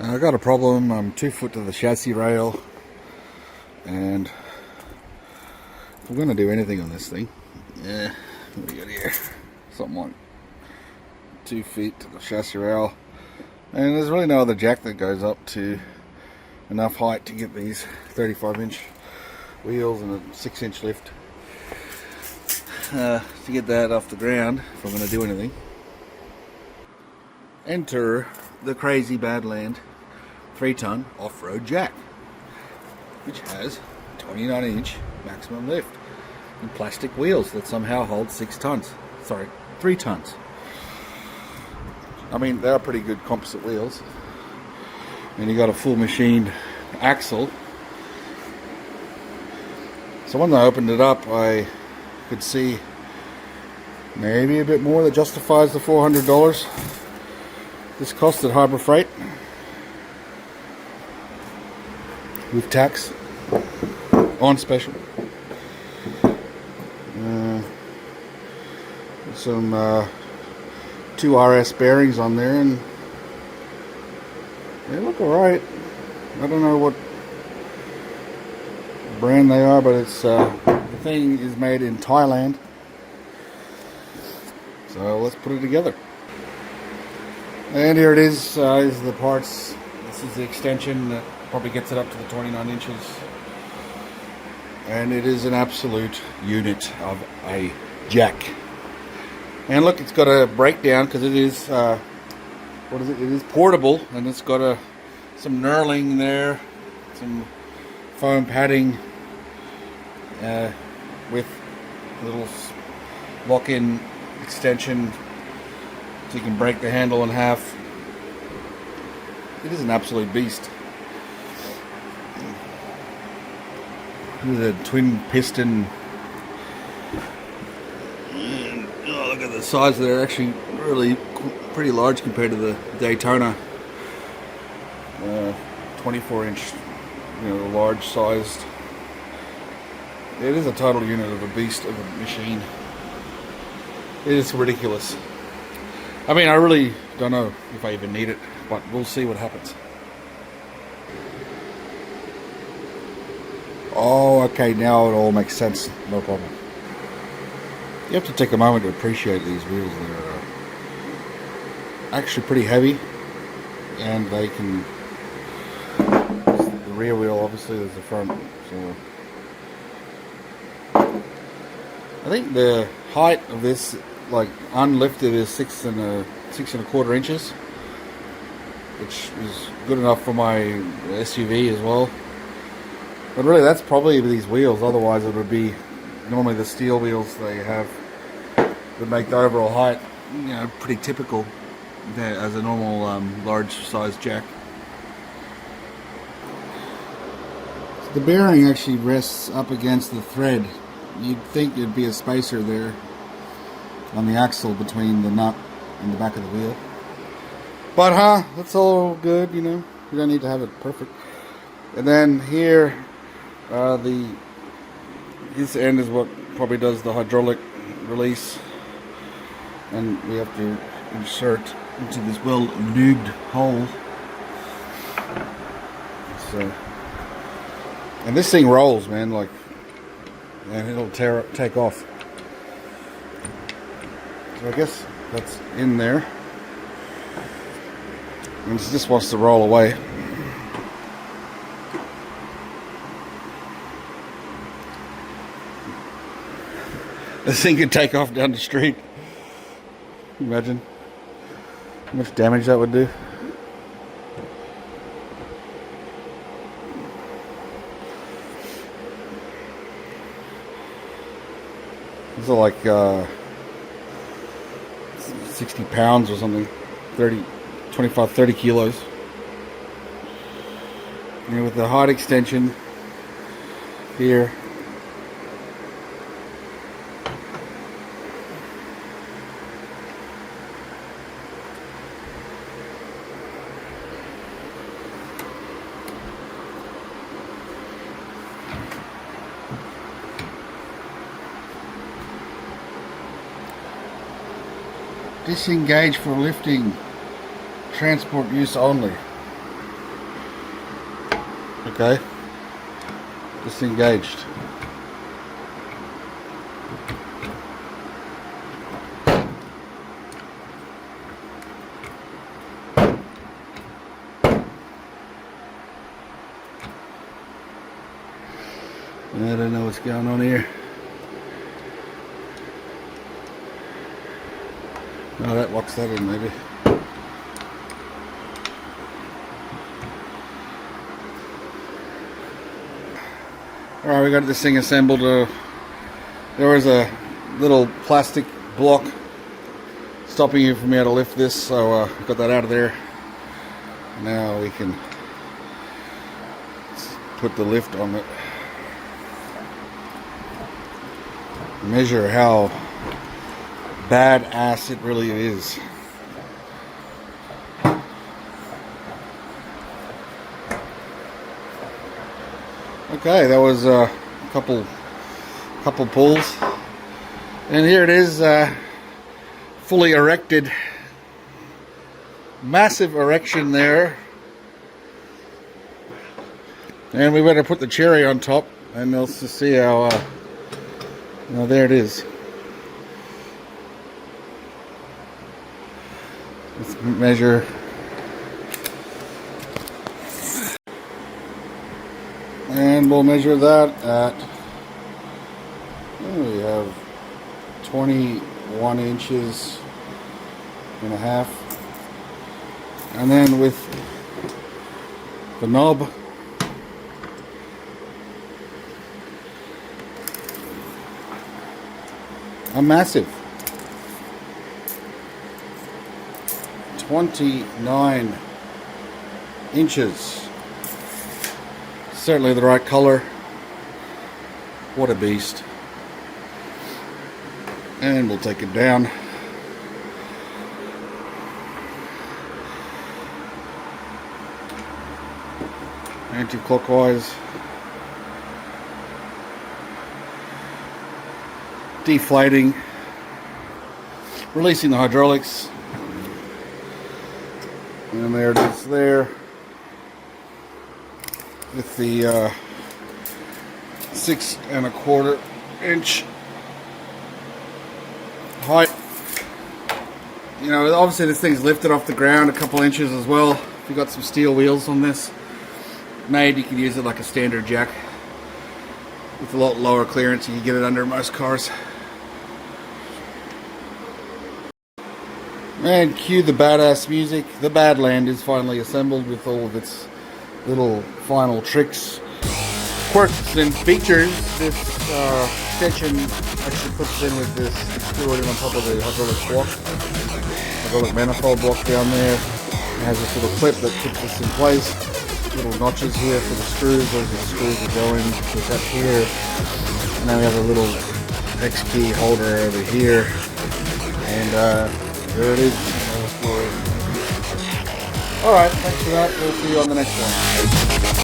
I got a problem. I'm 2 foot to the chassis rail, and if we're going to do anything on this thing, what do we got here? Something like 2 feet to the chassis rail, and there's really no other jack that goes up to enough height to get these 35-inch wheels and a 6-inch lift to get that off the ground if I'm going to do anything. Enter the crazy Badland 3-ton off-road jack, which has 29-inch maximum lift and plastic wheels that somehow hold 6 tons. Sorry, 3 tons. I mean, they are pretty good composite wheels. And you got a full machined axle. So when I opened it up, I could see maybe a bit more that justifies the $400 this cost at Harbor Freight with tax on special. Some 2 RS bearings on there, and they look alright. I don't know what brand they are, but it's the thing is made in Thailand. So let's put it together. And here it is the parts. This is the extension that probably gets it up to the 29 inches. And it is an absolute unit of a jack. And look, it's got a breakdown because it is, what is it? It is portable, and it's got some knurling there, some foam padding with a little lock-in extension so you can break the handle in half. It is an absolute beast. With a twin piston. Oh, look at the size. They're actually really pretty large compared to the Daytona 24-inch, large sized. It is a total unit of a beast of a machine. It is ridiculous. I mean, I really don't know if I even need it, but we'll see what happens. Oh, okay, now it all makes sense. No problem. You have to take a moment to appreciate these wheels. They're actually pretty heavy, and they can... The rear wheel, obviously, there's the front. So I think the height of this, like unlifted, is 6.25 inches, which is good enough for my SUV as well. But really, that's probably these wheels. Otherwise, it would be normally the steel wheels they have would make the overall height, pretty typical as a normal large size jack. So the bearing actually rests up against the thread. You'd think there'd be a spacer there on the axle between the nut and the back of the wheel. But that's all good, you don't need to have it perfect. And then here, this end is what probably does the hydraulic release, and we have to insert into this well-lubed hole. So, and this thing rolls, man, and it'll take off. So I guess that's in there. And it just wants to roll away. This thing could take off down the street. Can you imagine how much damage that would do? These are like 60 pounds or something, 25, 30 kilos. With the height extension here, disengage for lifting, transport use only. Okay, disengaged. I don't know what's going on here. No, that locks that in maybe. Alright, we got this thing assembled. There was a little plastic block stopping you from being able to lift this, so got that out of there. Now we can put the lift on it. Measure how badass it really is. Okay, that was a couple pulls, and here it is, fully erected. Massive erection there, and we better put the cherry on top, and let's just see how. Well, there it is. Let's measure. And we'll measure that at, we have 21 inches and a half. And then with the knob, a massive 29 inches. Certainly the right color. What a beast. And we'll take it down. Anti-clockwise. Deflating. Releasing the hydraulics. And there it is there. With the 6¼ inch height. You know, obviously this thing's lifted off the ground a couple inches as well. If you've got some steel wheels on this made, you can use it like a standard jack. With a lot lower clearance, you can get it under most cars. And cue the badass music. The Badland is finally assembled with all of its little final tricks, quirks and features. This extension actually puts in with this screw in on top of the hydraulic block, hydraulic manifold block down there. It has this little clip that keeps this in place. Little notches here for the screws, those are the screws that go in with up here. And then we have a little X key holder over here. And there it is. Alright, thanks for that. We'll see you on the next one.